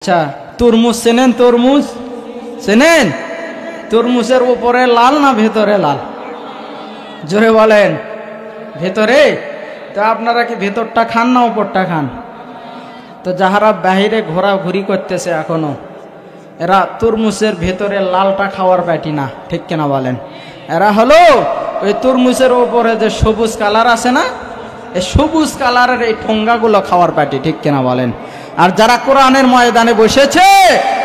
আচ্ছা, তরমুজ চেনেন? তরমুজ চেনেন? তরমুজের উপরে লাল না ভেতরে লাল? জোরে বলেন। ভেতরে? তা আপনারা কি ভেতরটা খান না উপরটা খান? তো যাহারা বাহিরে ঘোরাঘুরি করতেছে এখনো, এরা তরমুজের ভেতরে লালটা খাওয়ার পাটি না, ঠিক কিনা বলেন? এরা হলো ওই তরমুজের উপরে যে সবুজ কালার আছে না, এই সবুজ কালারের এই ঠোঙ্গাগুলো খাওয়ার পাটি, ঠিক কিনা বলেন? আর যারা কোরআনের ময়দানে বসেছে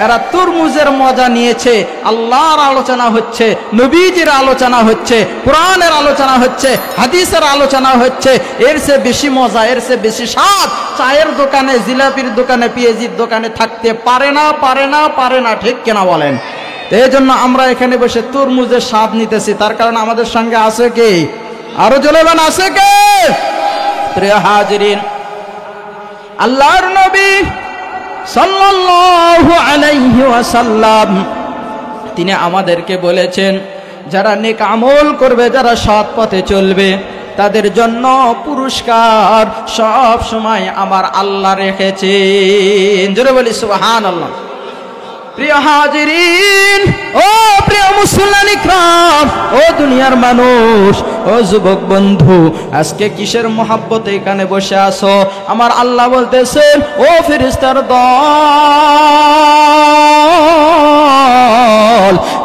এরা তরমুজের মজা নিয়েছে। আল্লাহর আলোচনা হচ্ছে, নবীজির আলোচনা হচ্ছে, কোরআনের আলোচনা হচ্ছে, হাদিসের আলোচনা হচ্ছে। এর চেয়ে বেশি মজা, এর চেয়ে বেশি স্বাদ চায়ের দোকানে, জিলাপির দোকানে, পেঁয়াজির দোকানে থাকতে পারে না, পারে না, পারে না, ঠিক কিনা বলেন? এই জন্য আমরা এখানে বসে তরমুজের স্বাদ নিতেছি। তার কারণ আমাদের সঙ্গে আছে কে? আরো জলেবান আছে কে? প্রিয় হাজিরিন, আল্লাহর নবী সাল্লাল্লাহু আলাইহি ওয়াসাল্লাম তিনি আমাদেরকে বলেছেন, যারা নেক আমল করবে, যারা সৎ পথে চলবে, তাদের জন্য পুরস্কার সব সময় আমার আল্লাহ রেখেছেন। জোরে বলি সুবহানাল্লাহ। প্রিয় হাজিরিন, ও প্রিয় মুসলমান ইকরাম, ও দুনিয়ার মানুষ, ও যুবক বন্ধু, আজকে কিসের মহাব্বতে এখানে বসে আছো? আমার আল্লাহ বলতেছেন, ও ফেরেশতার দল,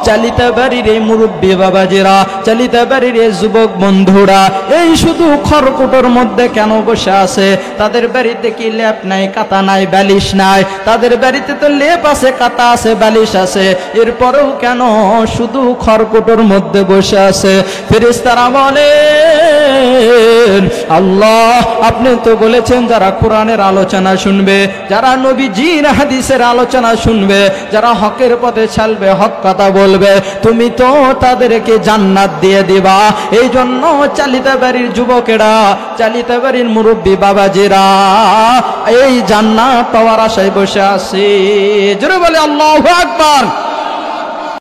চালিতে বাড়ির এই মুরব্বী বাবাজিরা, চালিতে বাড়ির এই যুবক বন্ধুরা, এই শুধু খড়কুটোর মধ্যে কেন বসে আছে? তাদের বাড়িতে কি লেপ নাই, কাতা নাই, বালিশ নাই? তাদের বাড়িতে তো লেপ আছে, কাতা আছে, বালিশ আছে, এরপরেও কেন শুধু খড়কুটোর মধ্যে বসে আছে? ফেরেশতারা বলেন, আল্লাহ আপনি তো বলেছেন যারা কোরআনের আলোচনা শুনবে, যারা নবীজির হাদিসের আলোচনা শুনবে, যারা হকের পথে চলবে, হক কথা বলবে, তুমি তো তাদেরকে জান্নাত দিয়ে দিবা। এই জন্য চালিতে বাড়ির যুবকেরা, চালিতে বাড়ির মুরব্বী বাবাজিরা এই জান্নাত পাওয়ার আশায় বসে আছে। জোরে বলে আল্লাহু আকবার।